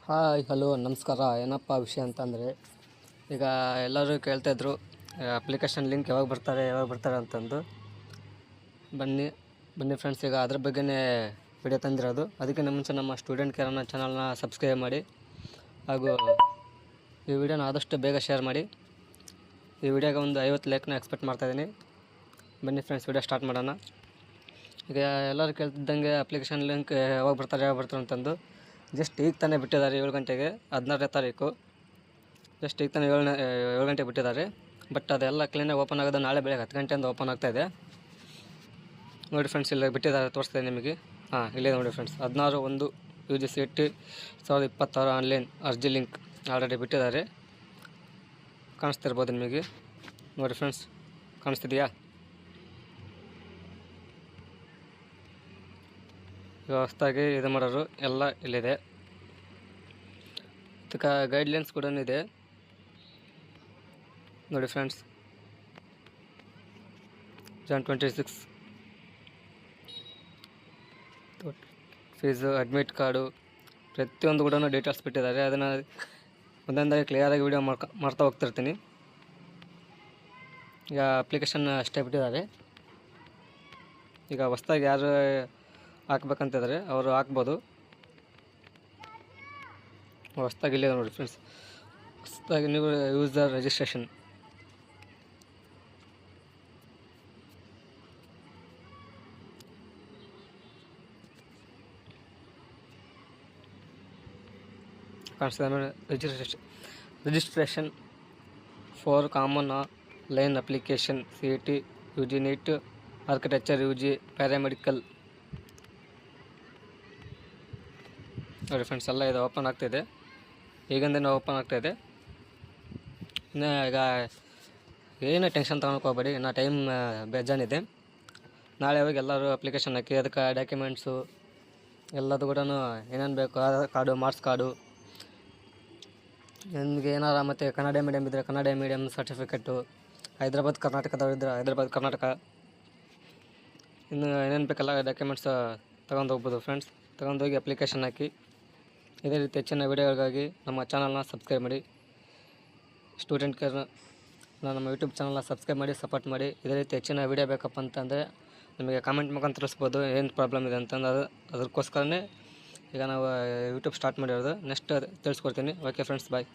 Hi hello ನಮಸ್ಕಾರ. ಏನಪ್ಪ ವಿಷಯ ಅಂತಂದರೆ, ಈಗ ಎಲ್ಲರೂ ಕೇಳ್ತಾಯಿದ್ರು ಅಪ್ಲಿಕೇಶನ್ ಲಿಂಕ್ ಯಾವಾಗ ಬರ್ತಾರೆ ಅಂತಂದು. ಬನ್ನಿ ಫ್ರೆಂಡ್ಸ್, ಈಗ ಅದ್ರ ಬಗ್ಗೆನೇ ವಿಡಿಯೋ ತಂದಿರೋದು. ಅದಕ್ಕಿಂತ ಮುಂಚೆ ನಮ್ಮ ಸ್ಟೂಡೆಂಟ್ ಕೇರನ್ನ ಚಾನಲ್ನ ಸಬ್ಸ್ಕ್ರೈಬ್ ಮಾಡಿ, ಹಾಗೂ ಈ ವಿಡಿಯೋನ ಆದಷ್ಟು ಬೇಗ ಶೇರ್ ಮಾಡಿ. ಈ ವಿಡಿಯೋಗೆ ಒಂದು 50 ಲೈಕ್ನ ಎಕ್ಸ್ಪೆಕ್ಟ್ ಮಾಡ್ತಾಯಿದ್ದೀನಿ. ಬನ್ನಿ ಫ್ರೆಂಡ್ಸ್, ವಿಡಿಯೋ ಸ್ಟಾರ್ಟ್ ಮಾಡೋಣ. ಈಗ ಎಲ್ಲರೂ ಕೇಳ್ತಿದ್ದಂಗೆ ಅಪ್ಲಿಕೇಶನ್ ಲಿಂಕ್ ಯಾವಾಗ ಬರ್ತಾರೆ ಅಂತಂದು. ಜಸ್ಟ್ ಈಗ ತಾನೇ ಬಿಟ್ಟಿದ್ದಾರೆ, 7 ಗಂಟೆಗೆ, 16ನೇ ತಾರೀಕು. ಜಸ್ಟ್ ಈಗ ತಾನೇ 7 ಗಂಟೆಗೆ ಬಿಟ್ಟಿದ್ದಾರೆ. ಬಟ್ ಅದೆಲ್ಲ ಕ್ಲೀನಾಗಿ ಓಪನ್ ಆಗೋದು ನಾಳೆ ಬೆಳಗ್ಗೆ 10 ಗಂಟೆಯಿಂದ ಓಪನ್ ಆಗ್ತಾಯಿದೆ. ನೋಡಿ ಫ್ರೆಂಡ್ಸ್, ಇಲ್ಲಿ ಬಿಟ್ಟಿದ್ದಾರೆ, ತೋರಿಸ್ತೀನಿ ನಿಮಗೆ. ಇಲ್ಲೇ ನೋಡಿ ಫ್ರೆಂಡ್ಸ್, 16/1 UGCET 2026 ಆನ್ಲೈನ್ ಅರ್ಜಿ ಲಿಂಕ್ ಆಲ್ರೆಡಿ ಬಿಟ್ಟಿದ್ದಾರೆ. ಕಾಣಿಸ್ತಿರ್ಬೋದು ನಿಮಗೆ. ನೋಡಿ ಫ್ರೆಂಡ್ಸ್, ಕಾಣಿಸ್ತಿದೆಯಾ? ಹೊಸದಾಗಿ ಇದು ಮಾಡೋರು ಎಲ್ಲ ಇಲ್ಲಿದೆ. ಇದಕ್ಕೆ ಗೈಡ್ಲೈನ್ಸ್ ಕೂಡ ಇದೆ ನೋಡಿ friends. Jan 26 fees, admit card, ಪ್ರತಿಯೊಂದು ಕೂಡ ಡೀಟೇಲ್ಸ್ ಬಿಟ್ಟಿದ್ದಾರೆ. ಅದನ್ನು ಒಂದೊಂದಾಗಿ ಕ್ಲಿಯರಾಗಿ ವಿಡಿಯೋ ಮಾಡ್ತಾ ಹೋಗ್ತಿರ್ತೀನಿ. ಈಗ ಅಪ್ಲಿಕೇಶನ್ ಅಷ್ಟೇ ಬಿಟ್ಟಿದ್ದಾರೆ. ಈಗ ಹೊಸ್ದಾಗಿ ಯಾರು ಹಾಕ್ಬೇಕಂತಿದ್ದಾರೆ ಅವರು ಹಾಕ್ಬೋದು. ಹೊಸ್ದಾಗಿ ಇಲ್ಲಿದೆ ನೋಡಿ ಫ್ರೆಂಡ್ಸ್. ಹೊಸ್ದಾಗಿ ನೀವು ಯೂಸರ್ ರಿಜಿಸ್ಟ್ರೇಷನ್ ಕಾಣಿಸ್ತಿದೆ. Registration for common line application CET, UG NEET, architecture, UG paramedical. ನೋಡಿ ಫ್ರೆಂಡ್ಸ್, ಎಲ್ಲ ಇದು ಓಪನ್ ಆಗ್ತಾಯಿದೆ. ಈಗಿಂದನೇ ಓಪನ್ ಆಗ್ತಾಯಿದೆ. ಇನ್ನು ಈಗ ಏನೂ ಟೆನ್ಷನ್ ತೊಗೊಳಕ್ಕೆ ಇನ್ನು ಟೈಮ್ ಬೇಜಾನಿದೆ. ನಾಳೆ ಹೋಗಿ ಎಲ್ಲರೂ ಅಪ್ಲಿಕೇಶನ್ ಹಾಕಿ, ಅದಕ್ಕೆ ಡಾಕ್ಯುಮೆಂಟ್ಸು ಎಲ್ಲದು ಕೂಡ ಏನೇನು ಬೇಕು, ಆಧಾರ್ ಕಾರ್ಡು, ಮಾರ್ಕ್ಸ್ ಕಾರ್ಡು, ನಿಮಗೆ ಏನಾರ ಮತ್ತು ಕನ್ನಡ ಮೀಡಿಯಮ್ ಇದ್ದರೆ ಕನ್ನಡ ಮೀಡಿಯಮ್ ಸರ್ಟಿಫಿಕೇಟು, ಹೈದ್ರಾಬಾದ್ ಕರ್ನಾಟಕದವ್ರಿದ್ದರೆ ಹೈದ್ರಾಬಾದ್ ಕರ್ನಾಟಕ, ಇನ್ನು ಏನೇನು ಬೇಕಲ್ಲ ಡಾಕ್ಯುಮೆಂಟ್ಸ್ ತೊಗೊಂಡೋಗ್ಬೋದು ಫ್ರೆಂಡ್ಸ್. ತೊಗೊಂಡೋಗಿ ಅಪ್ಲಿಕೇಶನ್ ಹಾಕಿ. ಇದೇ ರೀತಿ ಹೆಚ್ಚಿನ ವಿಡಿಯೋಗಳಿಗಾಗಿ ನಮ್ಮ ಚಾನಲ್ನ ಸಬ್ಸ್ಕ್ರೈಬ್ ಮಾಡಿ. ಸ್ಟೂಡೆಂಟ್ ಕೇರ್ ನಮ್ಮ ಯೂಟ್ಯೂಬ್ ಚಾನಲ್ನ ಸಬ್ಸ್ಕ್ರೈಬ್ ಮಾಡಿ, ಸಪೋರ್ಟ್ ಮಾಡಿ. ಇದೇ ರೀತಿ ಹೆಚ್ಚಿನ ವಿಡಿಯೋ ಬೇಕಪ್ಪ ಅಂತಂದರೆ ನಿಮಗೆ ಕಾಮೆಂಟ್ ಮುಖಾಂತರ ತಿಳಿಸ್ಬೋದು ಏನು ಪ್ರಾಬ್ಲಮ್ ಇದೆ ಅಂತಂದು. ಅದಕ್ಕೋಸ್ಕರನೇ ಈಗ ನಾವು ಯೂಟ್ಯೂಬ್ ಸ್ಟಾರ್ಟ್ ಮಾಡಿರೋದು. ನೆಕ್ಸ್ಟ್ ತಿಳಿಸ್ಕೊಡ್ತೀನಿ. ಓಕೆ ಫ್ರೆಂಡ್ಸ್, ಬಾಯ್.